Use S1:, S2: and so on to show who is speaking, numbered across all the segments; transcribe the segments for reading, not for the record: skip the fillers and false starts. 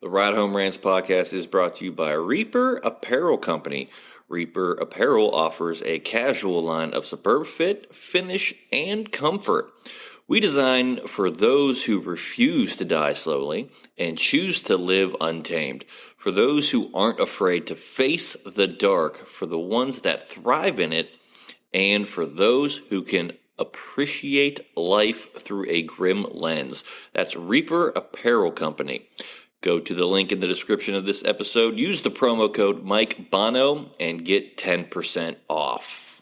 S1: The Ride Home Rants podcast is brought to you by Reaper Apparel Company. Reaper Apparel offers a casual line of superb fit, finish, and comfort. We design for those who refuse to die slowly and choose to live untamed. For those who aren't afraid to face the dark, for the ones that thrive in it, and for those who can appreciate life through a grim lens. That's Reaper Apparel Company. Go to the link in the description of this episode, use the promo code Mike Bono, and get 10% off.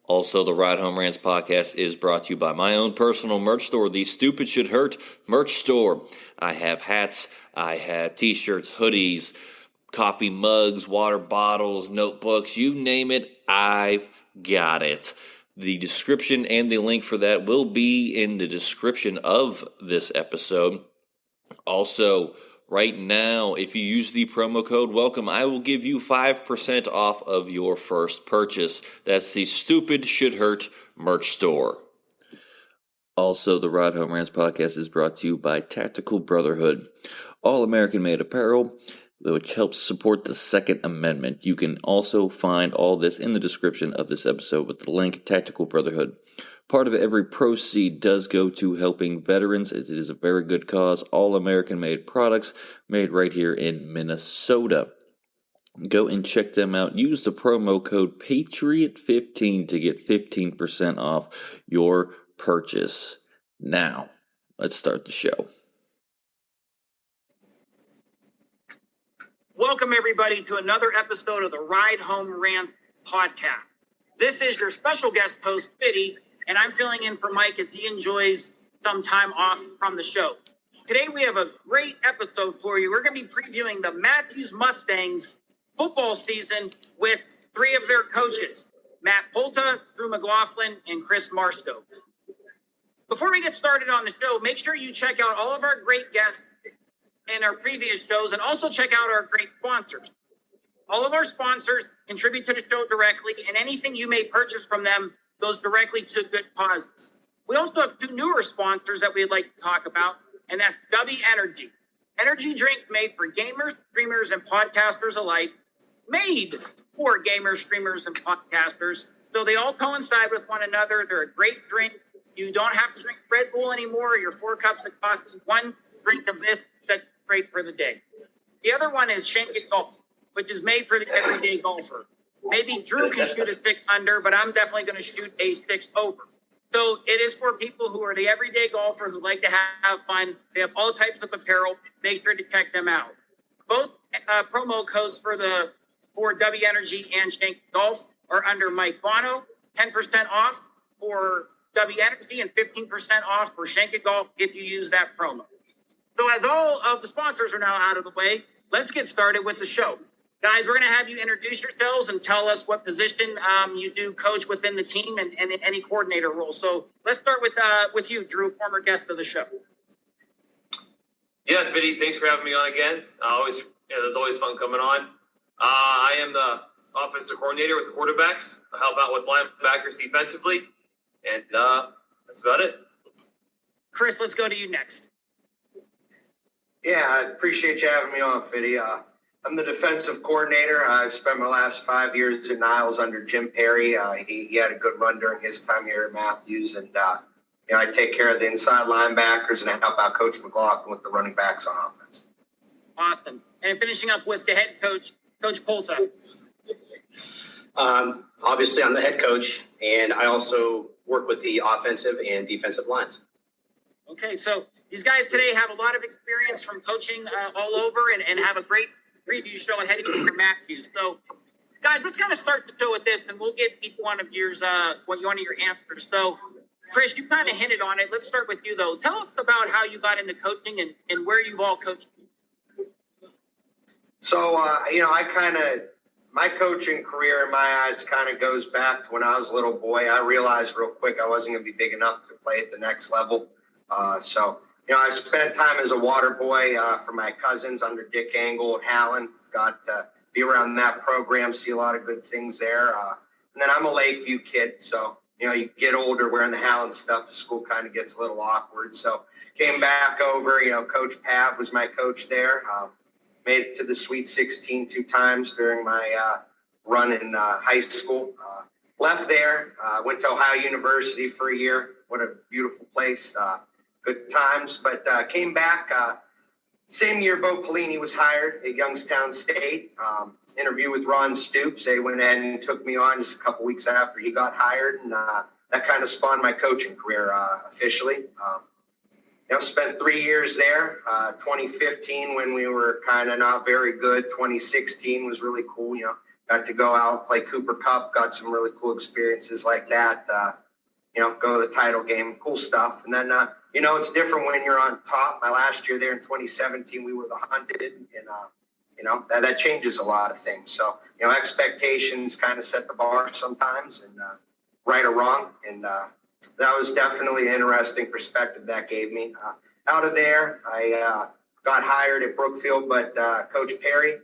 S1: Also, the Ride Home Rants podcast is brought to you by my own personal merch store, the Stupid Should Hurt merch store. I have hats, I have t-shirts, hoodies, coffee mugs, water bottles, notebooks, you name it, I've got it. The description and the link for that will be in the description of this episode. Also, right now, if you use the promo code WELCOME, I will give you 5% off of your first purchase. That's the Stupid Should Hurt merch store. Also, the Ride Home Rants podcast is brought to you by Tactical Brotherhood, all American-made apparel, which helps support the Second Amendment. You can also find all this in the description of this episode with the link, Tactical Brotherhood. Part of every proceed does go to helping veterans, as it is a very good cause. All American-made products made right here in Minnesota. Go and check them out. Use the promo code PATRIOT15 to get 15% off your purchase. Now, let's start the show.
S2: Welcome, everybody, to another episode of the Ride Home Rant podcast. This is your special guest host, Biddy, and I'm filling in for Mike as he enjoys some time off from the show. Today, we have a great episode for you. We're going to be previewing the Matthews Mustangs football season with three of their coaches, Mat Polta, Drew McLaughlin, and Chris Marstow. Before we get started on the show, make sure you check out all of our great guests in our previous shows, and also check out our great sponsors. All of our sponsors contribute to the show directly, and anything you may purchase from them goes directly to good causes. We also have two newer sponsors that we'd like to talk about, and that's W Energy. Energy drink made for gamers, streamers, and podcasters alike. Made for gamers, streamers, and podcasters. So they all coincide with one another. They're a great drink. You don't have to drink Red Bull anymore, or your 4 cups of coffee. One drink of this that's great for the day. The other one is Shank It Golf, which is made for the everyday golfer. Maybe Drew can shoot a 6 under, but I'm definitely going to shoot a 6 over. So it is for people who are the everyday golfer who like to have fun. They have all types of apparel. Make sure to check them out. Both promo codes for W Energy and Shank It Golf are under Mike Bono. 10% off for W Energy and 15% off for Shank It Golf if you use that promo. So as all of the sponsors are now out of the way, let's get started with the show. Guys, we're going to have you introduce yourselves and tell us what position you do coach within the team and any coordinator role. So let's start with you, Drew, former guest of the show.
S3: Yeah, Fiddy, thanks for having me on again. There's always fun coming on. I am the offensive coordinator with the quarterbacks. I help out with linebackers defensively, and that's about it.
S2: Chris, let's go to you next.
S4: Yeah, I appreciate you having me on, Fiddy. I'm the defensive coordinator. I spent my last 5 years at Niles under Jim Perry. He had a good run during his time here at Mathews, and I take care of the inside linebackers and I help out Coach McLaughlin with the running backs on offense.
S2: Awesome. And finishing up with the head coach, Coach Polta.
S5: Obviously, I'm the head coach, and I also work with the offensive and defensive lines.
S2: Okay, so these guys today have a lot of experience from coaching all over and have a great preview show ahead of you for Matthews. So, guys, let's kind of start the show with this, and we'll give each one of your answers. So, Chris, you kind of hinted on it. Let's start with you, though. Tell us about how you got into coaching and where you've all coached.
S4: So, my coaching career in my eyes kind of goes back to when I was a little boy. I realized real quick I wasn't going to be big enough to play at the next level. I spent time as a water boy for my cousins under Dick Angle and Hallen. Got to be around that program, see a lot of good things there. And then I'm a Lakeview kid, so you get older wearing the Howland stuff, the school kind of gets a little awkward. So came back over, Coach Pav was my coach there. Made it to the Sweet 16 2 times during my run in high school. Left there, went to Ohio University for a year. What a beautiful place. Good times. But came back. Same year, Bo Pelini was hired at Youngstown State. Interview with Ron Stoops. They went ahead and took me on just a couple weeks after he got hired. And that kind of spawned my coaching career officially. Spent 3 years there. 2015, when we were kind of not very good. 2016 was really cool. Got to go out, play Cooper Cup, got some really cool experiences like that. Go to the title game, cool stuff. And then, it's different when you're on top. My last year there in 2017, we were the hunted, and, that changes a lot of things. So, expectations kind of set the bar sometimes, and right or wrong. And that was definitely an interesting perspective that gave me. Out of there, I got hired at Brookfield, but Coach Perry,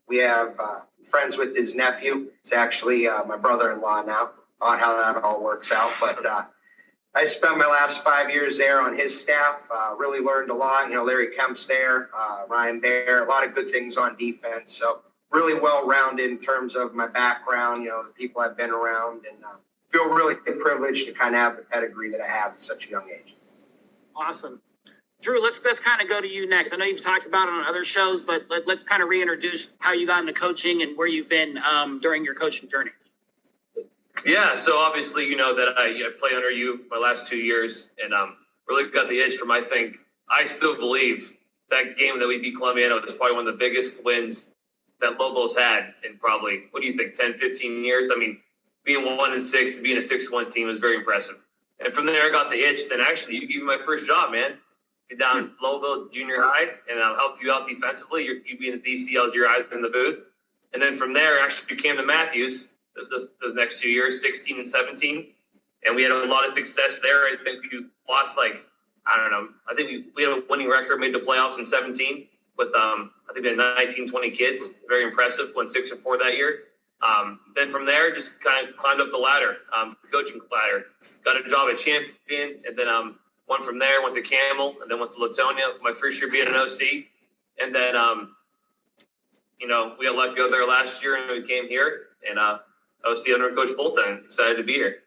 S4: we have friends with his nephew. It's actually my brother-in-law now, on how that all works out. But I spent my last 5 years there on his staff, really learned a lot. Larry Kemp's there, Ryan Bear, a lot of good things on defense. So really well-rounded in terms of my background, the people I've been around, and feel really privileged to kind of have the pedigree that I have at such a young age.
S2: Awesome. Drew, let's kind of go to you next. I know you've talked about it on other shows, but let's kind of reintroduce how you got into coaching and where you've been during your coaching journey.
S3: Yeah, so obviously you know that I play under you my last 2 years, and really got the edge from. I still believe that game that we beat Columbia was probably one of the biggest wins that Lobos had in probably, what do you think, 10, 15 years? I mean, being 1-6 and being a 6-1 team was very impressive. And from there, I got the itch. Then actually, you gave me my first job, man. Get down to Lowville Junior High, and I'll help you out defensively. You being a DC, I was your eyes in the booth. And then from there, actually, you came to Mathews those next 2 years, 16 and 17. And we had a lot of success there. I think we lost, I think we had a winning record, made the playoffs in 17 with, I think we had 19, 20 kids. Very impressive, went 6-4 that year. Then from there, just kind of climbed up the ladder, coaching ladder. Got a job at Champion, and then went from there, went to Camel, and then went to Latonia. My first year being an OC. And then, we got let go there last year, and we came here. And OC under Coach Polta, and excited to be here.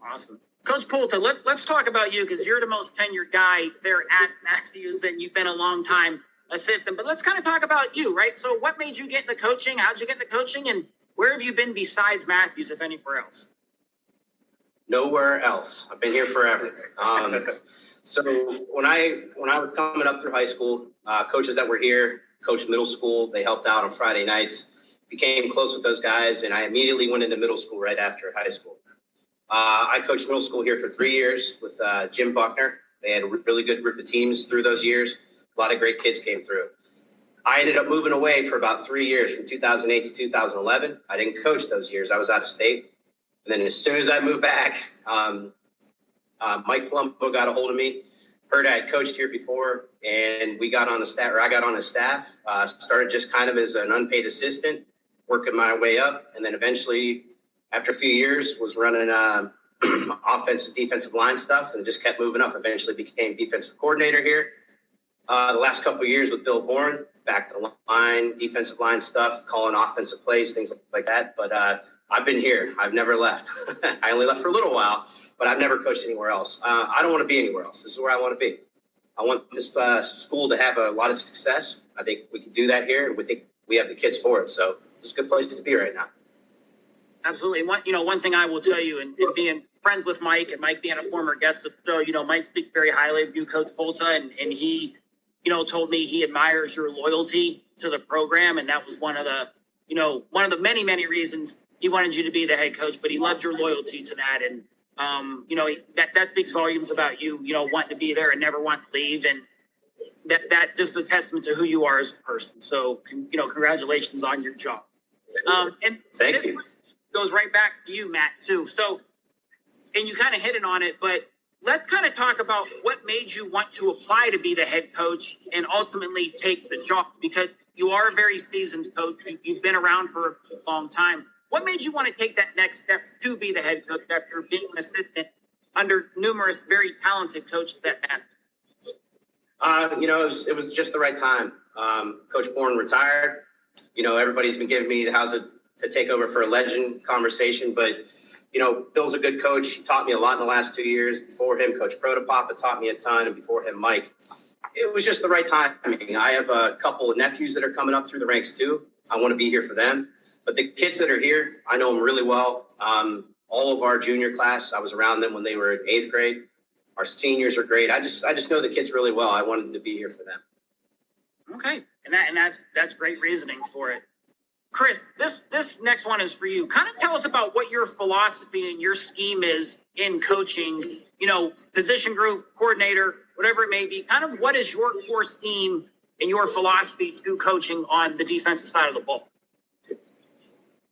S2: Awesome. Coach Polta, let's talk about you, because you're the most tenured guy there at Matthews, and you've been a long time assistant. But let's kind of talk about you, right? So what made you get into coaching? How'd you get into coaching? And where have you been besides Matthews, if anywhere else?
S5: Nowhere else. I've been here forever. So when I was coming up through high school, coaches that were here, coached middle school, they helped out on Friday nights, became close with those guys, and I immediately went into middle school right after high school. I coached middle school here for 3 years with Jim Buckner. They had a really good group of teams through those years. A lot of great kids came through. I ended up moving away for about 3 years, from 2008 to 2011. I didn't coach those years. I was out of state. And then as soon as I moved back, Mike Palumbo got a hold of me, heard I had coached here before, and I got on his staff, started just kind of as an unpaid assistant, working my way up. And then eventually, after a few years, was running offensive, defensive line stuff, and just kept moving up. Eventually became defensive coordinator here. The last couple of years with Bill Bourne, back to the line, defensive line stuff, calling offensive plays, things like that. But I've been here. I've never left. I only left for a little while, but I've never coached anywhere else. I don't want to be anywhere else. This is where I want to be. I want this school to have a lot of success. I think we can do that here, and we think we have the kids for it. So it's a good place to be right now.
S2: Absolutely. One thing I will tell you, and being friends with Mike, and Mike being a former guest of the show, Mike speaks very highly of you, Coach Polta, and he, told me he admires your loyalty to the program, and that was one of the many, many reasons he wanted you to be the head coach, but he loved your loyalty to that. And, that speaks volumes about you, wanting to be there and never want to leave. And that just a testament to who you are as a person. So, congratulations on your job. And
S5: thank you.
S2: Goes right back to you, Matt, too. So, and you kind of hit it on it, but let's kind of talk about what made you want to apply to be the head coach and ultimately take the job, because you are a very seasoned coach. You've been around for a long time. What made you want to take that next step to be the head coach after being an assistant under numerous very talented coaches at Matthews?
S5: It was just the right time. Coach Bourne retired. Everybody's been giving me how's it to take over for a legend conversation, but Bill's a good coach. He taught me a lot in the last 2 years. Before him, Coach Protopapa taught me a ton, and before him, Mike. It was just the right timing. I have a couple of nephews that are coming up through the ranks too. I want to be here for them. But the kids that are here, I know them really well. All of our junior class, I was around them when they were in 8th grade. Our seniors are great. I just know the kids really well. I wanted to be here for them.
S2: Okay, and that's great reasoning for it. Chris, this next one is for you. Kind of tell us about what your philosophy and your scheme is in coaching, position group, coordinator, whatever it may be. Kind of what is your core scheme and your philosophy to coaching on the defensive side of the ball?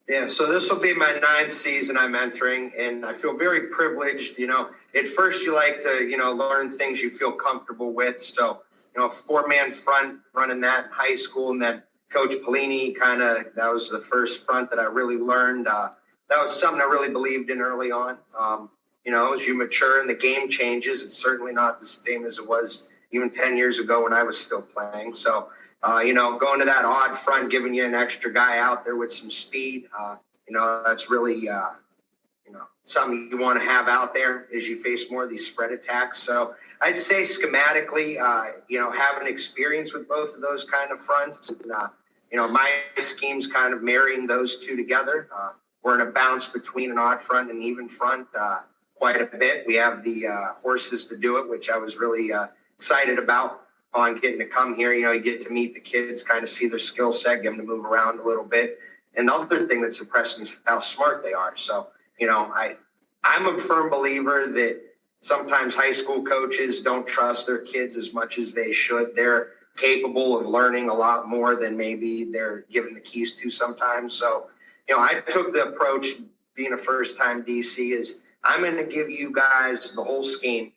S4: Yeah, so this will be my 9th season I'm entering, and I feel very privileged. At first you like to, learn things you feel comfortable with. So, 4-man front, running that in high school, and then Coach Pelini that was the first front that I really learned. That was something I really believed in early on. As you mature and the game changes, it's certainly not the same as it was even 10 years ago when I was still playing. So, going to that odd front, giving you an extra guy out there with some speed, that's really, something you want to have out there as you face more of these spread attacks. So I'd say schematically, having experience with both of those kind of fronts, and, my scheme's kind of marrying those two together. We're in a bounce between an odd front and even front quite a bit. We have the horses to do it, which I was really excited about on getting to come here. You get to meet the kids, kind of see their skill set, get them to move around a little bit. And the other thing that's impressed me is how smart they are. So, I'm a firm believer that sometimes high school coaches don't trust their kids as much as they should. They're capable of learning a lot more than maybe they're given the keys to sometimes. So, I took the approach, being a first-time DC, is I'm going to give you guys the whole scheme,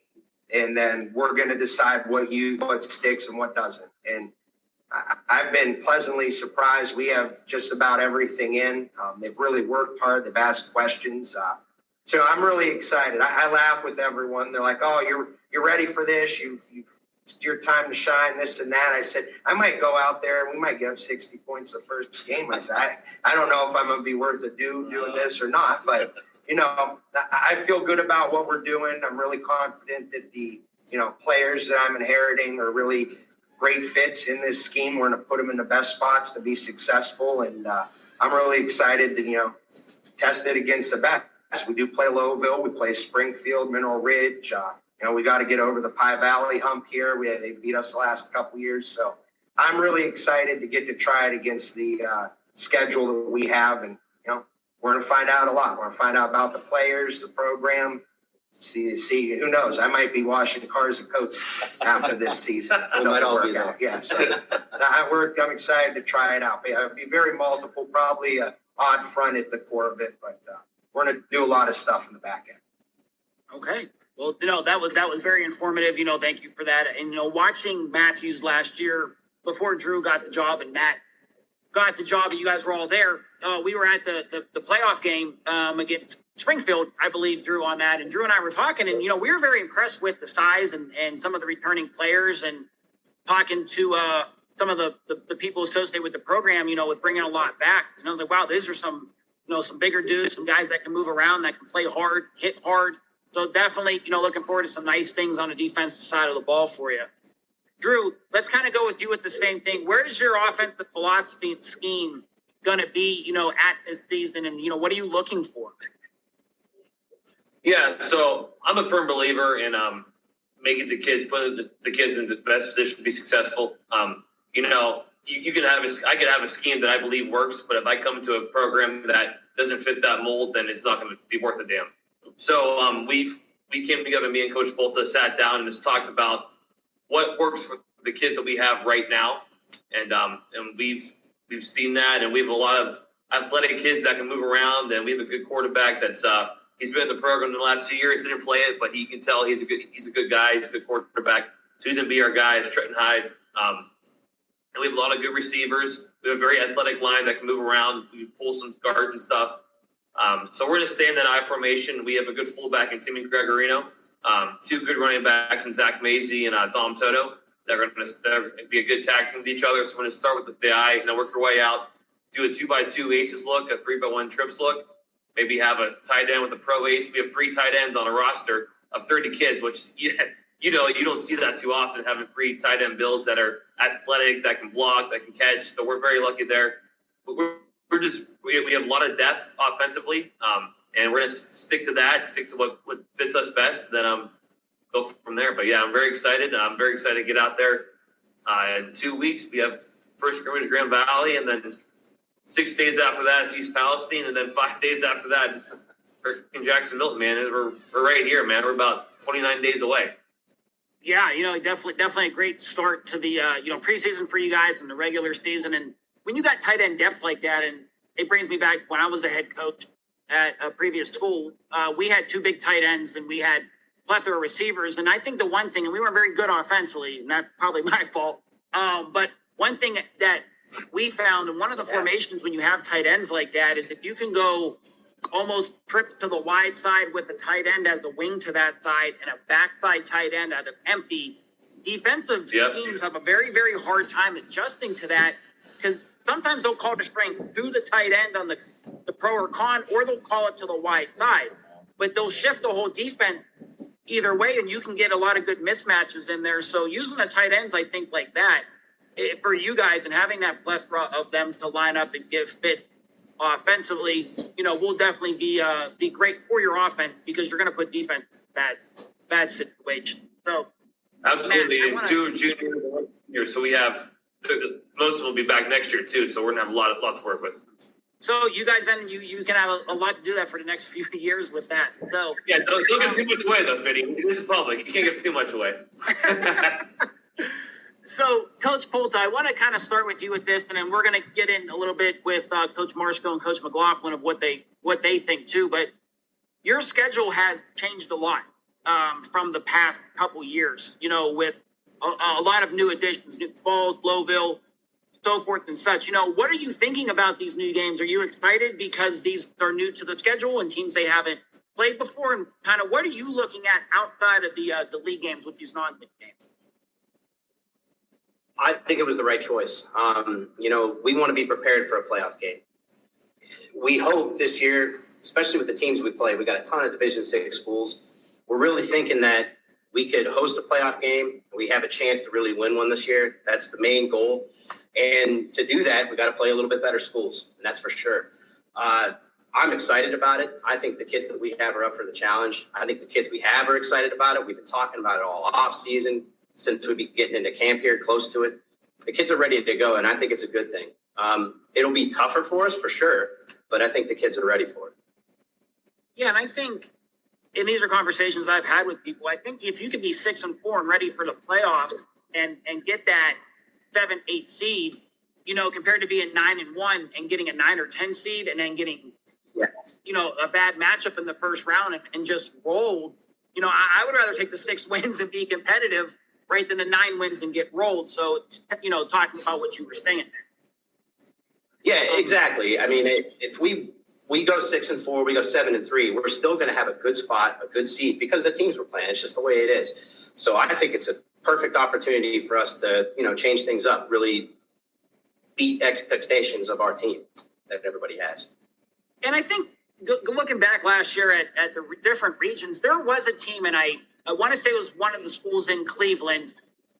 S4: and then we're going to decide what sticks and what doesn't. And I've been pleasantly surprised. We have just about everything in. They've really worked hard. They've asked questions. So I'm really excited. I laugh with everyone. They're like, "Oh, you're ready for this. It's your time to shine, this and that." I said, I might go out there and we might get up 60 points the first game. I said, I don't know if I'm going to be worth the doing this or not, but, I feel good about what we're doing. I'm really confident that the, players that I'm inheriting are really great fits in this scheme. We're going to put them in the best spots to be successful. And I'm really excited to, test it against the best. We do play Lowville. We play Springfield, Mineral Ridge. We got to get over the Pie Valley hump here. They beat us the last couple years. So I'm really excited to get to try it against the schedule that we have. And, we're going to find out a lot. We're going to find out about the players, the program. See, who knows? I might be washing cars and coats after this season. It doesn't work out. Yeah, so I'm excited to try it out. It'll be very multiple, probably an odd front at the core of it, but we're going to do a lot of stuff in the back end.
S2: Okay. Well, that was very informative. Thank you for that. And, watching Matthews last year before Drew got the job and Matt got the job and you guys were all there, we were at the playoff game against Springfield, I believe, Drew, on that. And Drew and I were talking, and, we were very impressed with the size and some of the returning players, and talking to some of the people associated with the program, with bringing a lot back. And I was like, wow, these are some bigger dudes, some guys that can move around, that can play hard, hit hard. So definitely, looking forward to some nice things on the defensive side of the ball for you. Drew, let's kind of go with you with the same thing. Where is your offensive philosophy and scheme going to be, at this season? And, what are you looking for?
S3: Yeah, so I'm a firm believer in making putting the kids in the best position to be successful. You can I could have a scheme that I believe works, but if I come to a program that doesn't fit that mold, then it's not going to be worth a damn. So we came together, me and Coach Polta sat down and just talked about what works for the kids that we have right now, and we've seen that, and we have a lot of athletic kids that can move around, and we have a good quarterback that's he's been in the program in the last 2 years. He didn't play it, but you can tell he's a good guy. He's a good quarterback. So he's going to be our guy, Trenton Hyde. And we have a lot of good receivers. We have a very athletic line that can move around. We pull some guards and stuff. So we're going to stay in that I formation. We have a good fullback in Timmy Gregorino, two good running backs in Zach Mazie and Dom Toto. They're going to be a good tag team with each other. So we're going to start with the I and then work our way out, do a 2x2 aces look, a 3x1 trips look, maybe have a tight end with a pro ace. We have 3 tight ends on a roster of 30 kids, which you don't see that too often, having 3 tight end builds that are athletic, that can block, that can catch. So we're very lucky there. But we have a lot of depth offensively, and we're going to stick to that, stick to what fits us best, then go from there. But, yeah, I'm very excited. I'm very excited to get out there. In 2 weeks, we have first scrimmage Grand Valley, and then 6 days after that, it's East Palestine, and then 5 days after that, in Jacksonville, man. We're right here, man. We're about 29 days away.
S2: Yeah, definitely a great start to the preseason for you guys and the regular season. And when you got tight end depth like that, and it brings me back when I was a head coach at a previous school, we had 2 big tight ends and we had plethora of receivers. And I think the one thing, and we weren't very good offensively, and that's probably my fault. But one thing that we found in one of the formations when you have tight ends like that is if you can go almost trip to the wide side with the tight end as the wing to that side and a backside tight end out of empty, defensive teams have a very, very hard time adjusting to that because sometimes they'll call the strength to the tight end on the pro or con, or they'll call it to the wide side. But they'll shift the whole defense either way, and you can get a lot of good mismatches in there. So using the tight ends, I think, like that, for you guys and having that plethora of them to line up and give fit offensively, will definitely be great for your offense because you're going to put defense in bad situation. So
S3: absolutely,
S2: Matt,
S3: 2 juniors, so we have most of them will be back next year too. So we're going to have a lot to work with.
S2: So you guys, then you can have a lot to do that for the next few years with that. So
S3: yeah, don't give too much away though, Fitty. This is public. You can't give too much away.
S2: So, Coach Polta, I want to kind of start with you with this, and then we're going to get in a little bit with Coach Marshall and Coach McLaughlin of what they think too. But your schedule has changed a lot from the past couple years. With a lot of new additions, New Falls, Blowville, so forth and such. What are you thinking about these new games? Are you excited because these are new to the schedule and teams they haven't played before? And kind of what are you looking at outside of the league games with these non-league games?
S5: I think it was the right choice. We want to be prepared for a playoff game. We hope this year, especially with the teams we play, we got a ton of Division VI schools. We're really thinking that we could host a playoff game. We have a chance to really win one this year. That's the main goal. And to do that, we got to play a little bit better schools, and that's for sure. I'm excited about it. I think the kids that we have are up for the challenge. I think the kids we have are excited about it. We've been talking about it all off season since we'll be getting into camp here, close to it. The kids are ready to go, and I think it's a good thing. It'll be tougher for us for sure, but I think the kids are ready for it.
S2: Yeah, and I think, and these are conversations I've had with people, I think if you can be 6-4 and ready for the playoffs and get that 7-8 seed, compared to being 9-1 and getting a 9 or 10 seed and then getting, a bad matchup in the first round and just rolled. I would rather take the 6 wins and be competitive, right, than the 9 wins and get rolled. So, talking about what you were saying.
S5: Yeah, exactly. I mean, if we go 6-4, we go 7-3, we're still going to have a good spot, a good seat because the teams we're playing. It's just the way it is. So I think it's a perfect opportunity for us to, change things up, really beat expectations of our team that everybody has. And
S2: I think looking back last year at the different regions, there was a team, and I want to say it was one of the schools in Cleveland.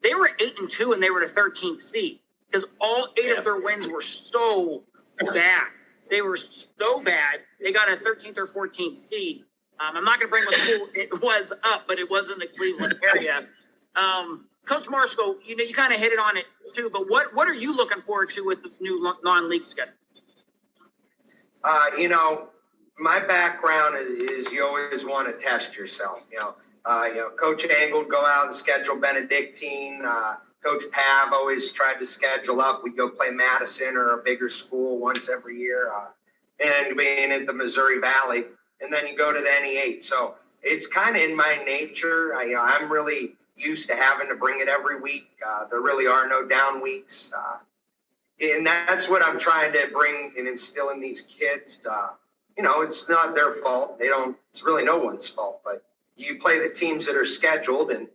S2: They were 8-2 and they were the 13th seed because all 8 of their wins were so bad. They were so bad. They got a 13th or 14th seed. I'm not going to bring what school it was up, but it was in the Cleveland area. Coach Marshall, you kind of hit it on it too, but what are you looking forward to with this new non-league schedule?
S4: My background is you always want to test yourself. Coach Angle would go out and schedule Benedictine. Coach Pav always tried to schedule up. We'd go play Madison or a bigger school once every year, and being in the Missouri Valley, and then you go to the NE8. So it's kind of in my nature. I'm really used to having to bring it every week. There really are no down weeks. And that's what I'm trying to bring and instill in these kids. it's not their fault. It's really no one's fault, but you play the teams that are scheduled and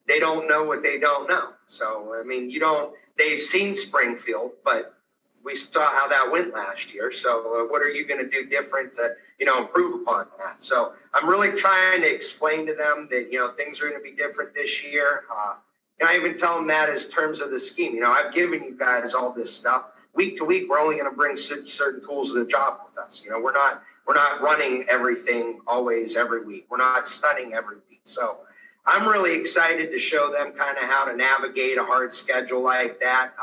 S4: they don't know what they don't know. So, I mean, they've seen Springfield, but we saw how that went last year. So what are you going to do different to, improve upon that? So I'm really trying to explain to them that, things are going to be different this year. I even tell them that as terms of the scheme. I've given you guys all this stuff. Week to week, we're only going to bring certain tools to the job with us. We're not running everything always every week. We're not stunning every week. So I'm really excited to show them kind of how to navigate a hard schedule like that.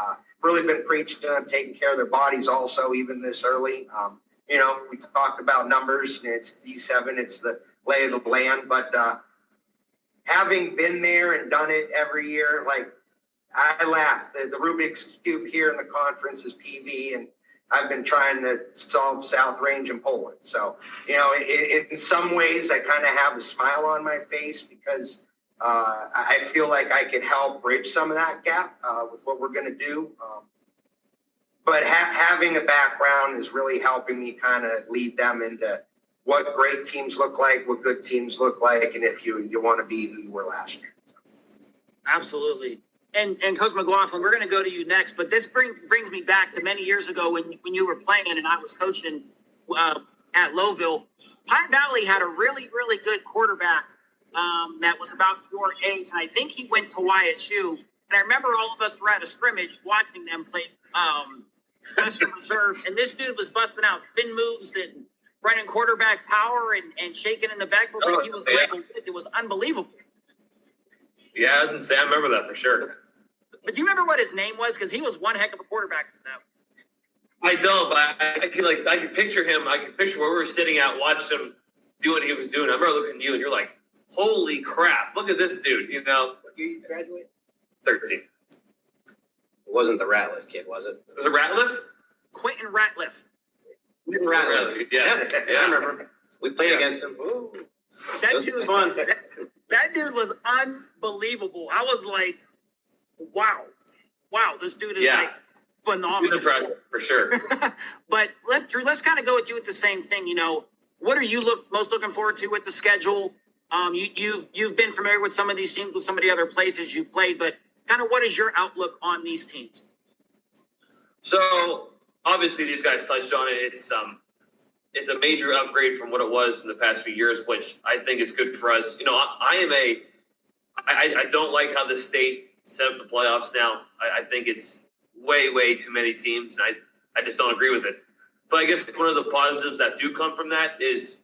S4: Really been preaching to them taking care of their bodies also, even this early. We talked about numbers. It's D7. It's the lay of the land. But having been there and done it every year, like I laugh. The Rubik's Cube here in the conference is PV, and I've been trying to solve South Range in Poland. So, in some ways, I kind of have a smile on my face because I feel like I could help bridge some of that gap with what we're going to do. But having a background is really helping me kind of lead them into what great teams look like, what good teams look like, and if you want to be who you were last year.
S2: Absolutely. And Coach McLaughlin, we're going to go to you next, but this brings me back to many years ago when you were playing and I was coaching at Lowville. Pine Valley had a really, really good quarterback that was about your age, and I think he went to YSU. And I remember all of us were at a scrimmage watching them play Western Reserve, and this dude was busting out spin moves and running quarterback power and shaking in the backfield like he was level. It was unbelievable.
S3: Yeah, I remember that for sure.
S2: But do you remember what his name was? Because he was one heck of a quarterback for them.
S3: I don't, but I can picture him. I can picture where we were sitting at, watched him do what he was doing. I remember looking at you, and you're like, "Holy crap! Look at this dude!" What year you graduated? 13.
S5: It wasn't the Ratliff kid, was it?
S3: Was it Ratliff?
S2: Quentin Ratliff.
S3: Ratliff. Yeah,
S5: I remember. We played against him. Ooh.
S2: That dude
S5: was fun.
S2: That dude was unbelievable. I was like, wow, this dude is like phenomenal.
S3: He's impressive for sure.
S2: But let's kind of go with you with the same thing. What are you most looking forward to with the schedule? You've been familiar with some of these teams with some of the other places you played, but kind of what is your outlook on these teams?
S3: So obviously these guys touched on it. It's a major upgrade from what it was in the past few years, which I think is good for us. I don't like how the state set up the playoffs now. I think it's way too many teams, and I just don't agree with it. But I guess one of the positives that do come from that is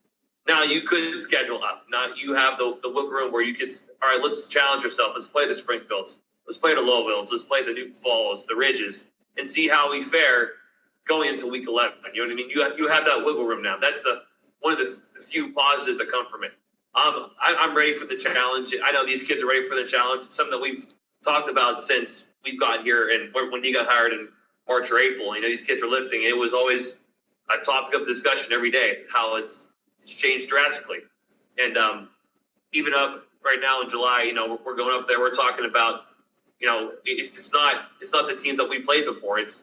S3: now you could schedule up. Now you have the wiggle room where you could, all right, let's challenge yourself. Let's play the Springfields. Let's play the Lowvilles. Let's play the New Falls, the Ridges, and see how we fare going into week 11. You know what I mean? You have that wiggle room now. That's one of the few positives that come from it. I'm ready for the challenge. I know these kids are ready for the challenge. It's something that we've talked about since we've gotten here and when you got hired in March or April. These kids are lifting. It was always a topic of discussion every day, how it's changed drastically. And even up right now in July, we're going up there. We're talking about, it's not the teams that we played before. It's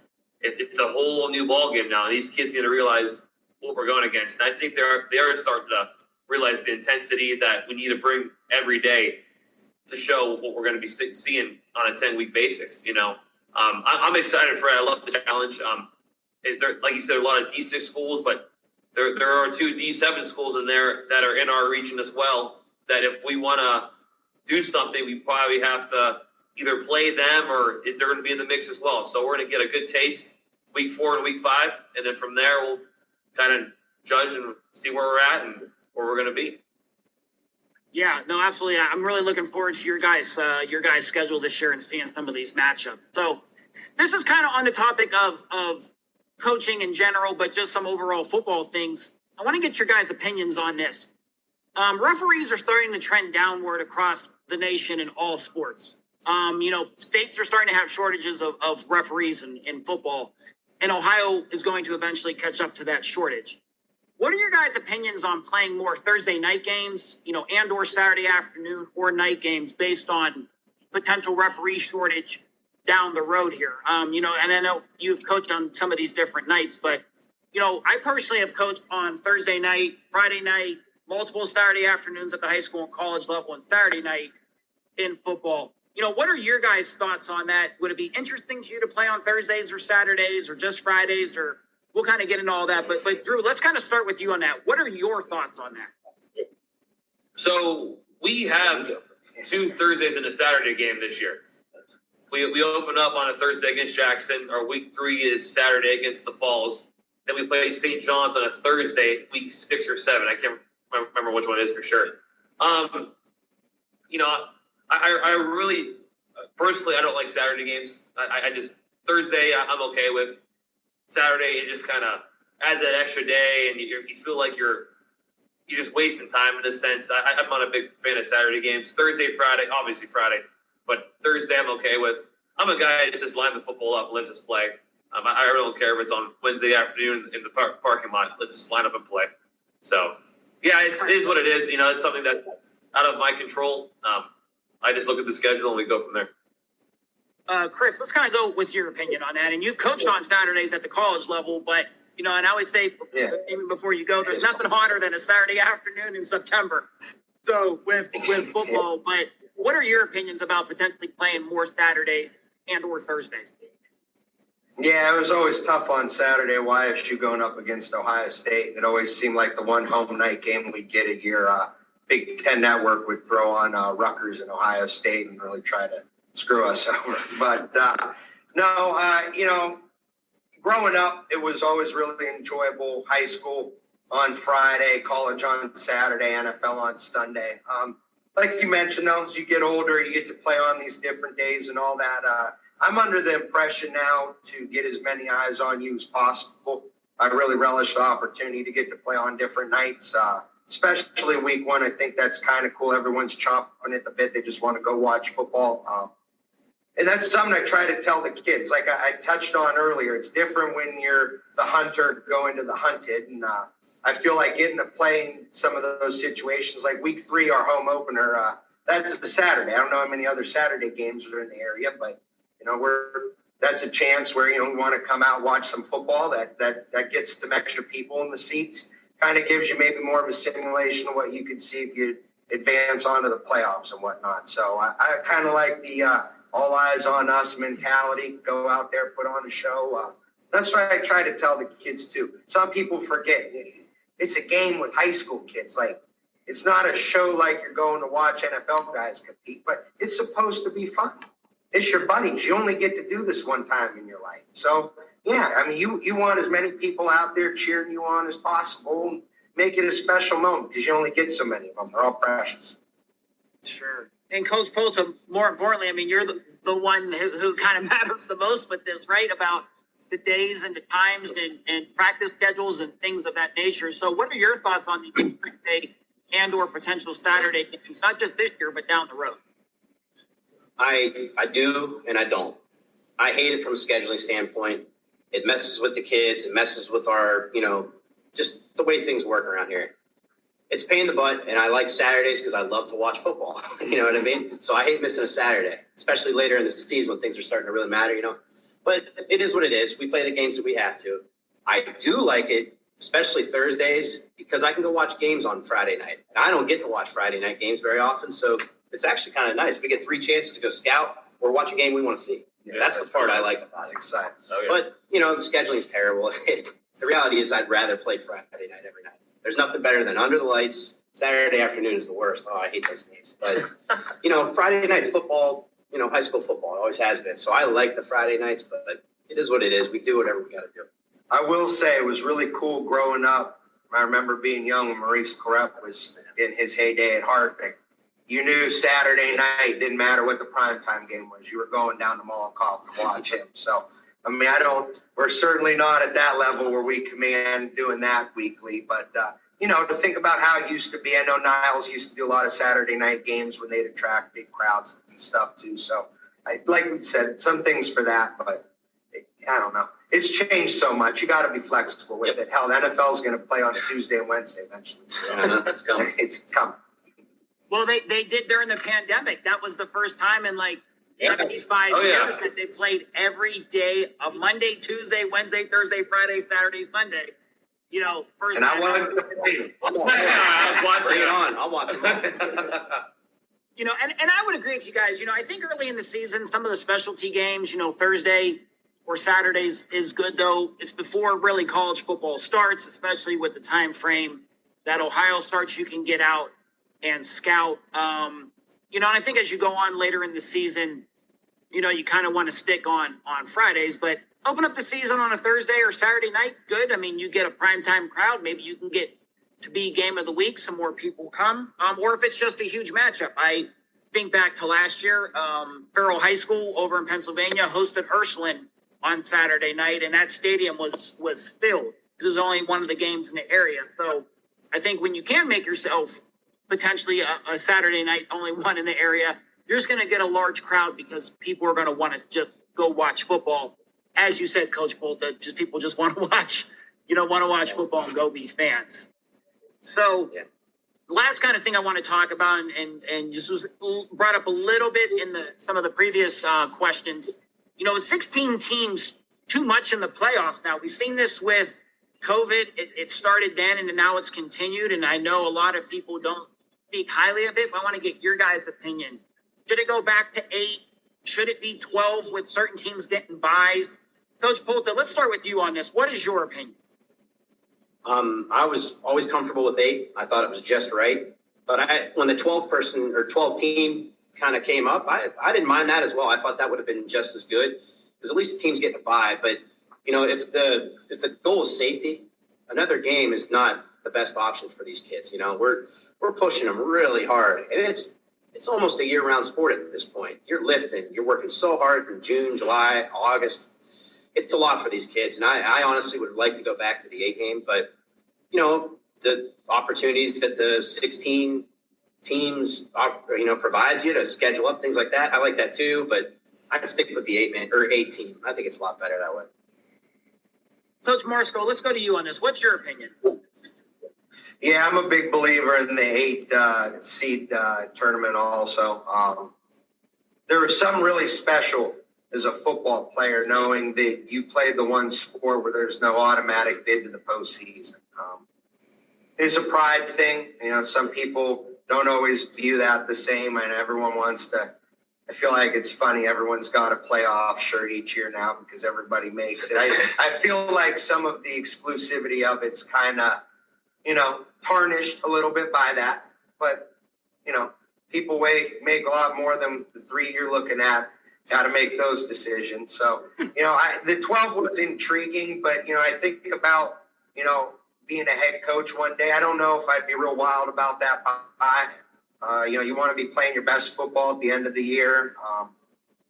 S3: a whole new ballgame now. And these kids need to realize what we're going against. And I think they are starting to realize the intensity that we need to bring every day to show what we're going to be seeing on a 10-week basis. I'm excited for it. I love the challenge. Like you said, a lot of D6 schools, but there are 2 D7 schools in there that are in our region as well, that if we want to do something, we probably have to either play them or they're going to be in the mix as well. So we're going to get a good taste week 4 and week 5. And then from there, we'll kind of judge and see where we're at and where we're going to be.
S2: Yeah, no, absolutely. I'm really looking forward to your guys' schedule this year and seeing some of these matchups. So this is kind of on the topic of coaching in general, but just some overall football things. I want to get your guys' opinions on this. Referees are starting to trend downward across the nation in all sports. States are starting to have shortages of referees in football, and Ohio is going to eventually catch up to that shortage. What are your guys' opinions on playing more Thursday night games, and or Saturday afternoon or night games based on potential referee shortage down the road here? And I know you've coached on some of these different nights, but I personally have coached on Thursday night, Friday night, multiple Saturday afternoons at the high school and college level, and Saturday night in football. What are your guys' thoughts on that? Would it be interesting to you to play on Thursdays or Saturdays or just Fridays? Or we'll kind of get into all that. But Drew, let's kind of start with you on that. What are your thoughts on that?
S3: So we have 2 Thursdays and a Saturday game this year. We open up on a Thursday against Jackson. Our week 3 is Saturday against the Falls. Then we play St. John's on a Thursday, week 6 or 7. I can't remember which one it is for sure. I really, personally, I don't like Saturday games. I just, Thursday, I'm okay with. Saturday, it just kind of adds that extra day, and you feel like you're just wasting time in a sense. I'm not a big fan of Saturday games. Thursday, Friday, obviously Friday, but Thursday I'm okay with. I'm a guy that just line the football up, let's just play. I really don't care if it's on Wednesday afternoon in the parking lot. Let's just line up and play. So, yeah, it is what it is. It's something that's out of my control. I just look at the schedule and we go from there.
S2: Chris, let's kind of go with your opinion on that. And you've coached on Saturdays at the college level, but, and I always say, even before you go, there's nothing hotter than a Saturday afternoon in September. So with football, but what are your opinions about potentially playing more Saturdays and or Thursdays?
S4: Yeah, it was always tough on Saturday, YSU going up against Ohio State. It always seemed like the one home night game we'd get a year. Big Ten Network would throw on Rutgers and Ohio State and really try to screw us over. But, growing up, it was always really enjoyable. High school on Friday, college on Saturday, NFL on Sunday. Like you mentioned, though, as you get older, you get to play on these different days and all that. I'm under the impression now to get as many eyes on you as possible. I really relish the opportunity to get to play on different nights, especially week 1. I think that's kind of cool. Everyone's chomping at the bit. They just want to go watch football. And that's something I try to tell the kids. Like I touched on earlier, it's different when you're the hunter going to the hunted. And I feel like getting to play in some of those situations, like week 3, our home opener, that's a Saturday. I don't know how many other Saturday games are in the area, but that's a chance where, we want to come out, watch some football that gets some extra people in the seats. Kind of gives you maybe more of a simulation of what you could see if you advance onto the playoffs and whatnot. So I kind of like the all eyes on us mentality. Go out there, put on a show. That's what I try to tell the kids too. Some people forget it's a game with high school kids. Like, it's not a show like you're going to watch NFL guys compete, but it's supposed to be fun. It's your buddies. You only get to do this one time in your life. So, yeah, I mean, you want as many people out there cheering you on as possible and make it a special moment because you only get so many of them. They're all precious.
S2: Sure. And Coach Polta, more importantly, I mean, you're the one who kind of matters the most with this, right? About the days and the times and practice schedules and things of that nature. So what are your thoughts on the Thursday and or potential Saturday games, not just this year, but down the road?
S5: I do and I don't. I hate it from a scheduling standpoint. It messes with the kids. It messes with our, just the way things work around here. It's a pain in the butt, and I like Saturdays because I love to watch football. You know what I mean? So I hate missing a Saturday, especially later in the season when things are starting to really matter, But it is what it is. We play the games that we have to. I do like it, especially Thursdays, because I can go watch games on Friday night. And I don't get to watch Friday night games very often, so it's actually kind of nice. We get 3 chances to go scout or watch a game we want to see. Yeah, that's the part I like about it.
S4: Exciting.
S3: Oh, yeah.
S5: But, the scheduling is terrible. The reality is I'd rather play Friday night every night. There's nothing better than under the lights. Saturday afternoon is the worst. Oh, I hate those games. But, Friday night's football, high school football. It always has been. So I like the Friday nights, but it is what it is. We do whatever we got to do.
S4: I will say it was really cool growing up. I remember being young when Maurice Correct was in his heyday at Hartwick. You knew Saturday night didn't matter what the primetime game was. You were going down to Molotov to watch him. So, I mean, we're certainly not at that level where we command doing that weekly. But, to think about how it used to be. I know Niles used to do a lot of Saturday night games when they'd attract big crowds and stuff too. So, like we said, some things for that, but I don't know. It's changed so much. You got to be flexible with it. Hell, the NFL is going to play on Tuesday and Wednesday eventually. So
S5: That's coming.
S4: It's coming.
S2: Well, they did during the pandemic. That was the first time in 75
S3: Oh, yeah.
S2: years that they played every day of Monday, Tuesday, Wednesday, Thursday, Friday, Saturday, Sunday. You know, first.
S4: And I wanted to
S5: Bring it on. I'll watch it.
S2: You know, and I would agree with you guys. You know, I think early in the season, some of the specialty games, you know, Thursday or Saturdays is good, though. It's before really college football starts, especially with the time frame that Ohio starts. You can get out and scout. You know, and I think as you go on later in the season, you know, you kind of want to stick on Fridays, but open up the season on a Thursday or Saturday night, good. I mean, you get a primetime crowd. Maybe you can get to be game of the week. Some more people come. Or if it's just a huge matchup. I think back to last year, Farrell High School over in Pennsylvania hosted Ursuline on Saturday night, and that stadium was filled. This was only one of the games in the area. So I think when you can make yourself potentially a Saturday night, only one in the area, you're just going to get a large crowd because people are going to want to just go watch football. As you said, Coach Polta, just people just want to watch, football and go be fans. So last kind of thing I want to talk about, and this was brought up a little bit in some of the previous questions, you know, 16 teams, too much in the playoffs now. We've seen this with COVID. It started then, and now it's continued. And I know a lot of people don't speak highly of it, but I want to get your guys' opinion. Should it go back to 8? Should it be 12 with certain teams getting byes? Coach Polta, let's start with you on this. What is your opinion?
S5: I was always comfortable with 8. I thought it was just right. But when the 12 team kind of came up, I didn't mind that as well. I thought that would have been just as good because at least the team's getting a bye. But, you know, if the goal is safety, another game is not the best option for these kids. You know, we're pushing them really hard. And it's almost a year-round sport at this point. You're lifting. You're working so hard in June, July, August. It's a lot for these kids. And I honestly would like to go back to the 8 game. But, you know, the opportunities that the 16 teams, you know, provides you to schedule up, things like that, I like that too. But I'd stick with the 8 team. I think it's a lot better that way.
S2: Coach Marsko, let's go to you on this. What's your opinion?
S4: Yeah, I'm a big believer in the 8 seed tournament also. There was something really special as a football player knowing that you played the one sport where there's no automatic bid to the postseason. It's a pride thing. You know, some people don't always view that the same, and everyone wants to. I feel like it's funny. Everyone's got a playoff shirt each year now because everybody makes it. I feel like some of the exclusivity of it's kind of, you know, tarnished a little bit by that. But, you know, people make a lot more than the 3 you're looking at. Got to make those decisions. So, you know, the 12 was intriguing, but, you know, I think about, you know, being a head coach one day. I don't know if I'd be real wild about that. You know, you want to be playing your best football at the end of the year.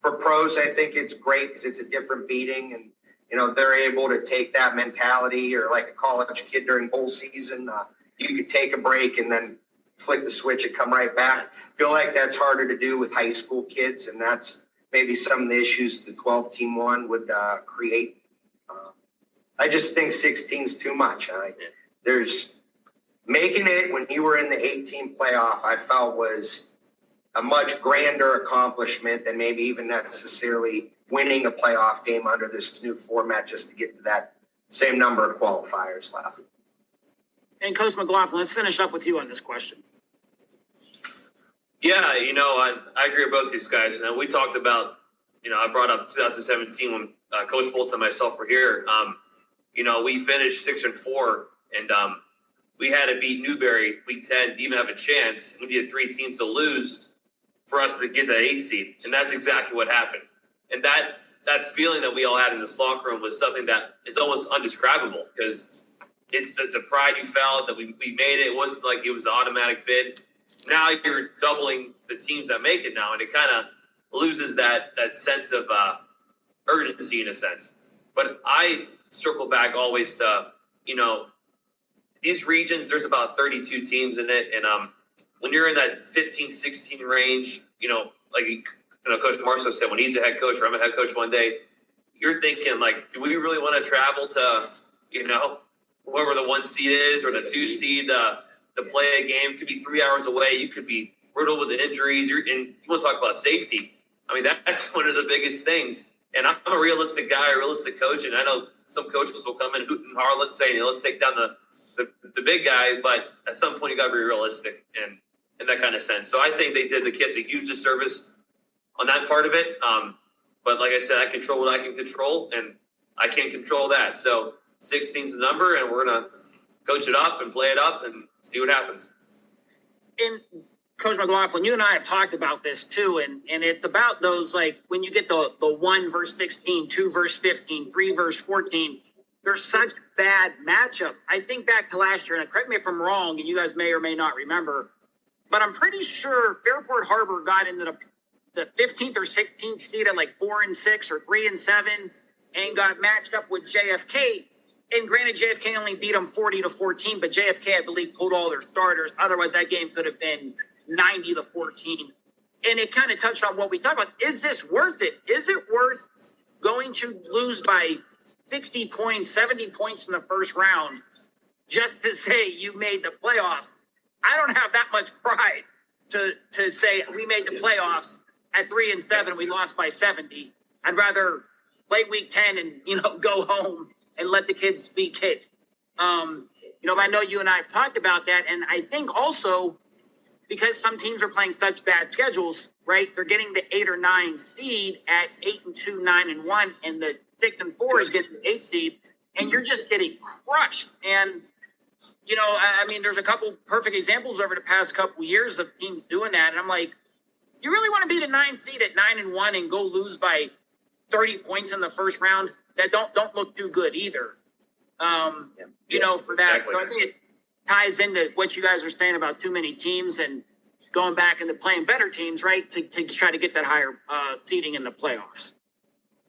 S4: For pros, I think it's great because it's a different beating, and, you know, they're able to take that mentality, or like a college kid during bowl season, you could take a break and then flick the switch and come right back. I feel like that's harder to do with high school kids, and that's maybe some of the issues the 12-team one would create. I just think 16's too much. There's making it when you were in the 8-team playoff, I felt was a much grander accomplishment than maybe even necessarily winning a playoff game under this new format just to get to that same number of qualifiers left.
S2: And Coach McLaughlin, let's finish up with you on this question.
S3: Yeah, you know, I agree with both these guys. And we talked about, you know, I brought up 2017 when Coach Polta and myself were here. You know, we finished 6-4, and we had to beat Newberry week 10 to even have a chance. We needed 3 teams to lose for us to get that 8 seed, and that's exactly what happened. And that feeling that we all had in this locker room was something that it's almost undescribable, because the pride you felt that we made it. It wasn't like it was an automatic bid. Now you're doubling the teams that make it now, and it kind of loses that sense of urgency in a sense. But I circle back always to, you know, these regions, there's about 32 teams in it. And when you're in that 15, 16 range, you know, like, you know, Coach Marso said, when he's a head coach or I'm a head coach one day, you're thinking, like, do we really want to travel to, you know, whoever the 1 seed is or the 2 seed to play a game? Could be 3 hours away. You could be riddled with injuries. And you want to talk about safety. I mean, that's one of the biggest things. And I'm a realistic guy, a realistic coach, and I know some coaches will come in hooting and harlot saying, let's take down the big guy, but at some point you got to be realistic and in that kind of sense. So I think they did the kids a huge disservice on that part of it. But like I said, I control what I can control, and I can't control that. So 16's the number, and we're going to coach it up and play it up and see what happens.
S2: And Coach McLaughlin, you and I have talked about this too, and it's about those, like, when you get the 1 verse 16, 2 verse 15, 3 verse 14, there's such bad matchup. I think back to last year, and correct me if I'm wrong, and you guys may or may not remember, but I'm pretty sure Fairport Harbor got into the 15th or 16th seed at like 4-6 or 3-7, and got matched up with JFK. And granted, JFK only beat them 40-14, but JFK, I believe, pulled all their starters. Otherwise, that game could have been 90-14. And it kind of touched on what we talked about. Is this worth it? Is it worth going to lose by 60 points, 70 points in the first round just to say you made the playoffs? I don't have that much pride to say we made the playoffs at 3-7. We lost by 70. I'd rather play week 10 and, go home and let the kids be kids. I know you and I have talked about that. And I think also because some teams are playing such bad schedules, right? They're getting the 8 or 9 seed at 8-2, 9-1, and the 6 and 4 is getting the 8th seed, and you're just getting crushed. And, there's a couple perfect examples over the past couple of years of teams doing that. And I'm like, you really want to beat a 9th seed at 9-1 and go lose by 30 points in the first round? That don't look too good either. For that.
S3: Exactly.
S2: So I think it ties into what you guys are saying about too many teams and going back into playing better teams, right? To try to get that higher seeding in the playoffs.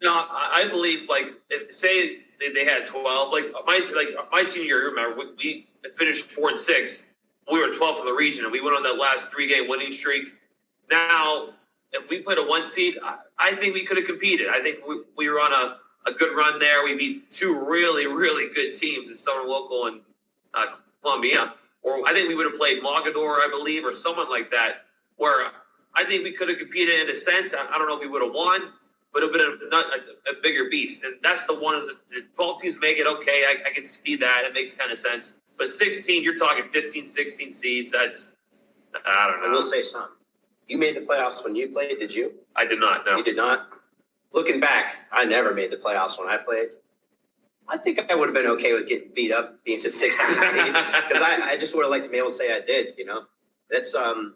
S3: No, I believe, say they had 12, my senior year, remember, we finished 4-6. We were 12th in the region, and we went on that last 3-game winning streak. Now, if we put a 1 seed, I think we could have competed. I think we were on a good run there. We beat 2 really, really good teams in Southern Local and Columbia. Or I think we would have played Mogador, I believe, or someone like that, where I think we could have competed in a sense. I don't know if we would have won, but it would have been a bigger beast. And that's the one of the 12 teams make it okay. I can see that. It makes kind of sense. But 16, you're talking 15, 16 seeds. That's, I don't know.
S5: I will say something. You made the playoffs when you played, did you?
S3: I did not, no.
S5: You did not? Looking back, I never made the playoffs when I played. I think I would have been okay with getting beat up, being to 16 seed, because I just would have liked to be able to say I did, That's, and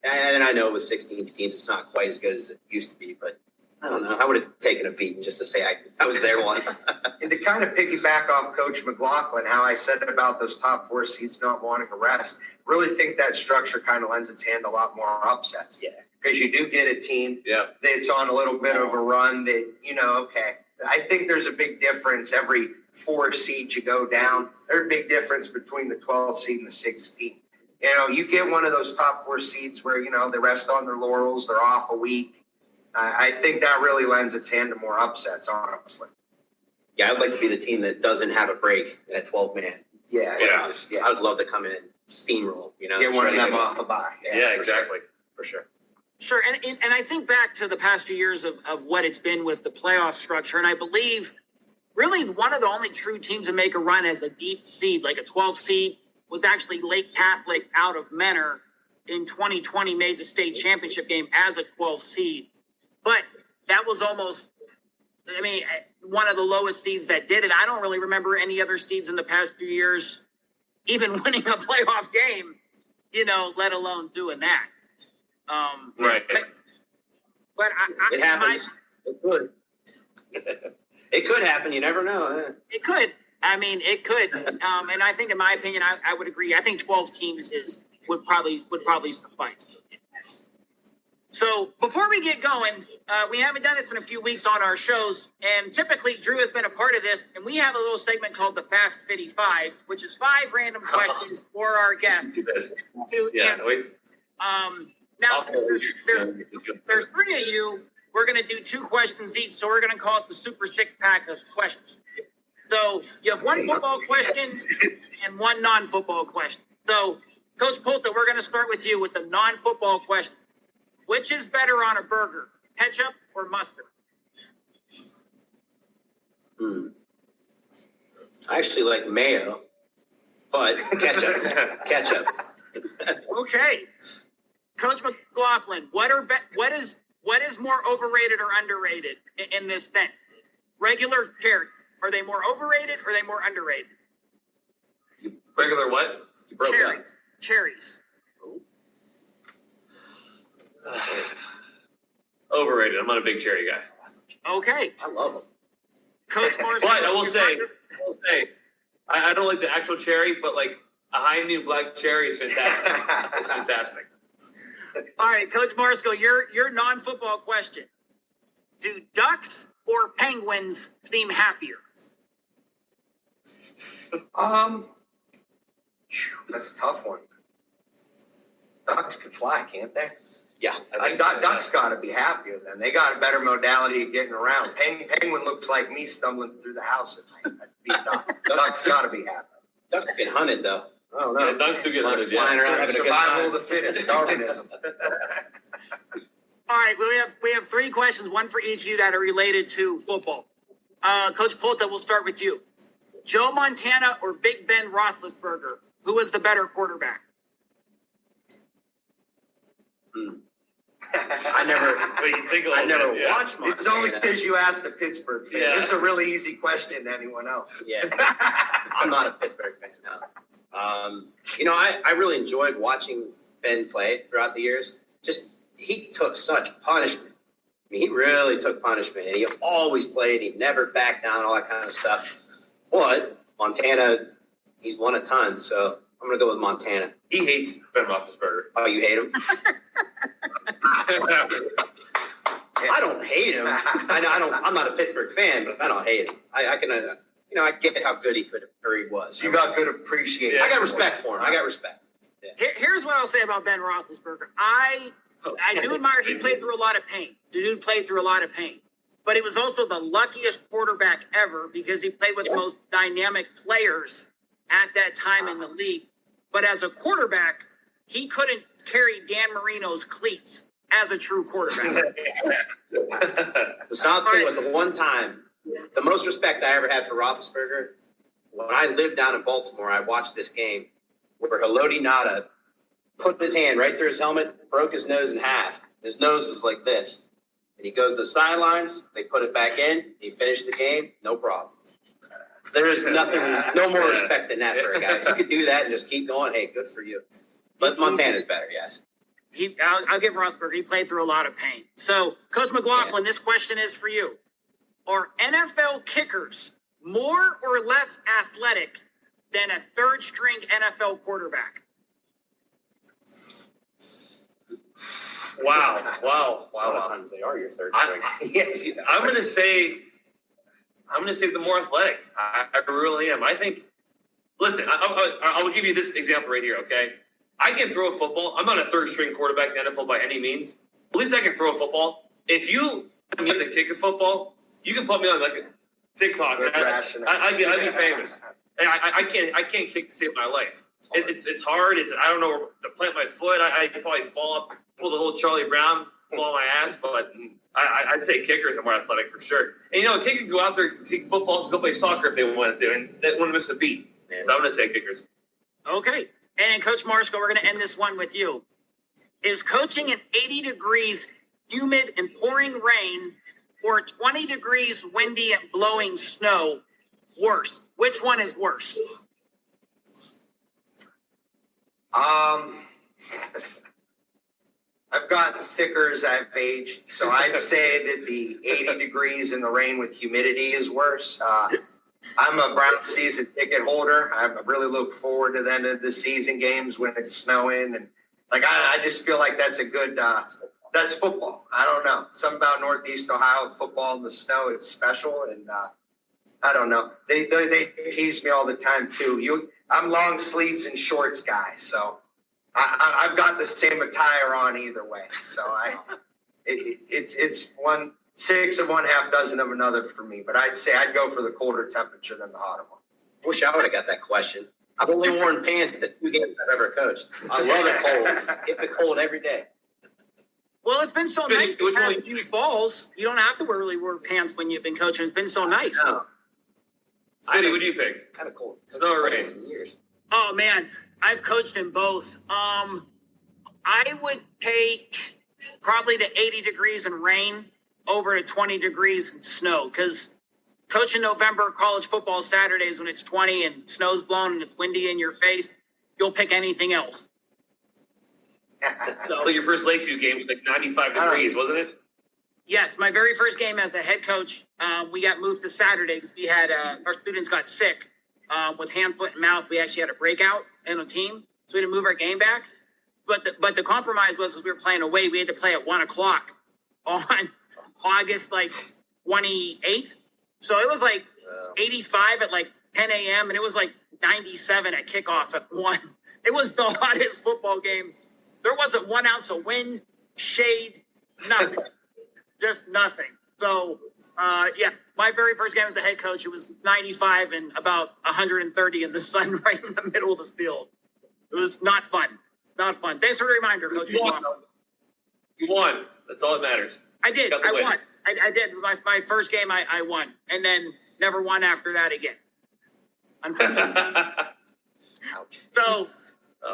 S5: I know with 16 teams, it's not quite as good as it used to be, but I don't know. I would have taken a beating just to say I was there once.
S4: And to kind of piggyback off Coach McLaughlin, how I said about those top 4 seeds not wanting a rest, really think that structure kind of lends its hand a lot more upsets.
S5: Yeah.
S4: Because you do get a team that's on a little bit of a run that, okay. I think there's a big difference every 4 seeds you go down. There's a big difference between the 12th seed and the 16th. You get one of those top 4 seeds where, they rest on their laurels, they're off a week. I think that really lends its hand to more upsets, honestly.
S5: Yeah, I'd like to be the team that doesn't have a break in a 12-man.
S4: Yeah.
S5: I would love to come in and steamroll,
S4: Get one of them off a bye.
S3: Yeah, exactly.
S5: For sure.
S2: Sure, and I think back to the past 2 years of what it's been with the playoff structure, and I believe really one of the only true teams to make a run as a deep seed, like a 12 seed, was actually Lake Catholic out of Menor in 2020, made the state championship game as a 12 seed. But that was almost, one of the lowest seeds that did it. I don't really remember any other seeds in the past few years even winning a playoff game, let alone doing that.
S3: Right.
S2: But
S5: it happens. It could. It could happen. You never know.
S2: It could. It could. And I think, in my opinion, I would agree. I think 12 teams would probably suffice. So before we get going, we haven't done this in a few weeks on our shows, and typically Drew has been a part of this, and we have a little segment called the Fast 55, which is 5 random questions for our guests. Now, since there's 3 of you, we're going to do 2 questions each, so we're going to call it the Super 6-pack of questions. So you have 1 football question and 1 non-football question. So, Coach Polta, we're going to start with you with the non-football question. Which is better on a burger, ketchup or mustard?
S5: I actually like mayo, but ketchup. Ketchup.
S2: Okay. Coach McLaughlin, what is more overrated or underrated in this thing? Regular cherry. Are they more overrated or are they more underrated?
S3: Regular what?
S5: You broke up.
S2: Cherries.
S3: Overrated. I'm not a big cherry guy.
S2: Okay.
S5: I love them.
S2: Coach Morrison.
S3: But I will say, I don't like the actual cherry, but like a high noon black cherry is fantastic. It's fantastic.
S2: All right, Coach Marsko, your non-football question. Do ducks or penguins seem happier?
S4: That's a tough one. Ducks can fly, can't they?
S5: Yeah.
S4: Ducks got to be happier then. They got a better modality of getting around. Penguin looks like me stumbling through the house at night. I'd be a duck. Ducks got to be happy.
S5: Ducks get hunted, though. I don't know.
S3: Yeah, ducks do get hunted,
S5: Flying around having a good
S4: Survival
S5: time.
S4: of the fittest, Darwinism.
S2: All right, we have three questions, one for each of you that are related to football. Coach Polta, we'll start with you. Joe Montana or Big Ben Roethlisberger, who is the better quarterback?
S5: I never watched Montana.
S4: It's only because you asked a Pittsburgh fan.
S3: Yeah.
S4: This is a really easy question to anyone else.
S5: Yeah. I'm not a Pittsburgh fan, no. I really enjoyed watching Ben play throughout the years. Just, he took such punishment. I mean, he really took punishment, and he always played. He never backed down, all that kind of stuff. But Montana, he's won a ton, so I'm going to go with Montana.
S3: He hates Ben Roethlisberger.
S5: Oh, you hate him? I don't hate him. I'm not a Pittsburgh fan, but I don't hate him. I get how good he could or he was.
S4: You got good appreciation.
S5: I got respect for him. I got respect. Yeah.
S2: Here's what I'll say about Ben Roethlisberger. I do admire he played through a lot of pain. The dude played through a lot of pain. But he was also the luckiest quarterback ever because he played with the most dynamic players at that time in the league. But as a quarterback, he couldn't carry Dan Marino's cleats as a true quarterback.
S5: So I'll tell you what, the one time, the most respect I ever had for Roethlisberger, when I lived down in Baltimore, I watched this game where Haloti Ngata put his hand right through his helmet, broke his nose in half. His nose was like this. And he goes to the sidelines, they put it back in, he finished the game, no problem. There is no more respect than that for a guy. If you could do that and just keep going, hey, good for you. But Montana's better, yes.
S2: I'll give Roethlisberger. He played through a lot of pain. So, Coach McLaughlin, This question is for you. Are NFL kickers more or less athletic than a third-string NFL quarterback?
S3: Wow.
S5: A lot of times they are your third string.
S4: Yes.
S3: I'm gonna say the more athletic. I really am. I think. Listen, I will give you this example right here. Okay, I can throw a football. I'm not a third string quarterback in the NFL by any means. At least I can throw a football. If you have to kick a football, you can put me on like a TikTok. I'd be famous. And I can't kick to save my life. It's hard. I don't know where to plant my foot. I probably fall up, pull the whole Charlie Brown, pull on my ass. But I'd say kickers are more athletic for sure. And a kicker can go out there, kick footballs, go play soccer if they wanted to, and they wouldn't miss a beat. So I'm going to say kickers.
S2: Okay. And Coach Marsko, we're going to end this one with you. Is coaching in 80 degrees humid and pouring rain or 20 degrees windy and blowing snow worse? Which one is worse?
S4: I've gotten thicker as I've aged, so I'd say that the 80 degrees in the rain with humidity is worse. I'm a Brown season ticket holder. I really look forward to the end of the season games when it's snowing. And I just feel like that's a good, that's football. I don't know. Something about Northeast Ohio football in the snow, it's special. And I don't know. They tease me all the time too. I'm long sleeves and shorts guy. So I've got the same attire on either way. So it's 6 of one, half dozen of another for me. But I'd say I'd go for the colder temperature than the hotter one.
S5: Wish I would have got that question. I've only worn pants the 2 games I've ever coached. I love it cold. Get the cold every day.
S2: Well, it's been so
S3: Fitty,
S2: nice the
S3: which
S2: past
S3: one-
S2: few falls. You don't have to really wear pants when you've been coaching. It's been so nice.
S5: No,
S3: Fitty, what do you pick?
S5: kind of cold.
S3: Snow or rain?
S5: Years.
S2: Oh man, I've coached in both. I would take probably to 80 degrees in rain over to 20 degrees in snow, because coaching November college football Saturdays when it's 20 and snow's blowing and it's windy in your face, you'll pick anything else.
S3: So your first Lakeview game was like 95 degrees, wasn't it?
S2: Yes, my very first game as the head coach, we got moved to Saturdays. We had our students got sick with hand, foot, and mouth. We actually had a breakout in a team, so we had to move our game back. But the compromise was we were playing away. We had to play at 1:00 on August 28th. So it was 85 at 10 a.m. and it was 97 at kickoff at 1. It was the hottest football game. There wasn't 1 ounce of wind, shade, nothing. Just nothing. So, my very first game as the head coach, it was 95 and about 130 in the sun right in the middle of the field. It was not fun. Not fun. Thanks for the reminder, Coach.
S3: You won. That's all that matters.
S2: I did.
S3: Got the
S2: I
S3: win.
S2: won. I did. My first game, I won. And then never won after that again. Unfortunately.
S5: Ouch.
S2: So,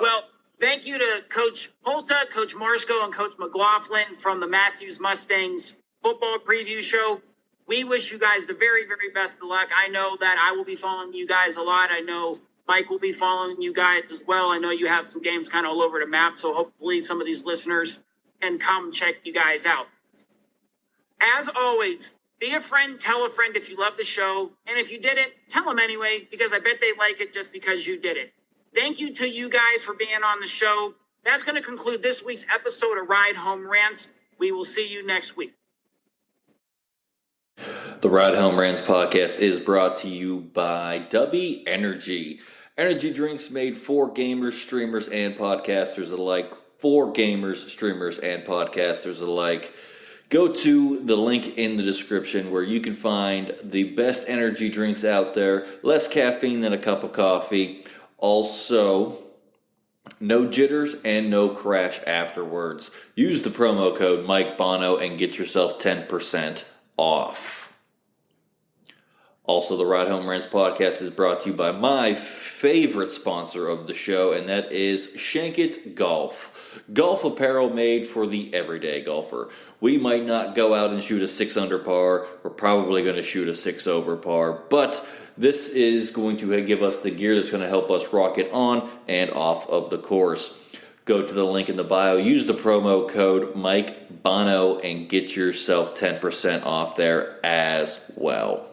S2: well, thank you to Coach Polta, Coach Marsko, and Coach McLaughlin from the Matthews Mustangs football preview show. We wish you guys the very, very best of luck. I know that I will be following you guys a lot. I know Mike will be following you guys as well. I know you have some games kind of all over the map, so hopefully some of these listeners can come check you guys out. As always, be a friend, tell a friend if you love the show. And if you didn't, tell them anyway, because I bet they like it just because you did it. Thank you to you guys for being on the show. That's going to conclude this week's episode of Ride Home Rants. We will see you next week.
S1: The Ride Home Rants podcast is brought to you by W Energy. Energy drinks made for gamers, streamers, and podcasters alike. For gamers, streamers, and podcasters alike. Go to the link in the description where you can find the best energy drinks out there. Less caffeine than a cup of coffee. Also, no jitters and no crash afterwards. Use the promo code Mike Bono and get yourself 10% off. Also, the Ride Home Rants podcast is brought to you by my favorite sponsor of the show, and that is Shankit Golf. Golf apparel made for the everyday golfer. We might not go out and shoot a 6 under par. We're probably going to shoot a 6 over par, but this is going to give us the gear that's going to help us rock it on and off of the course. Go to the link in the bio, use the promo code Mike Bono, and get yourself 10% off there as well.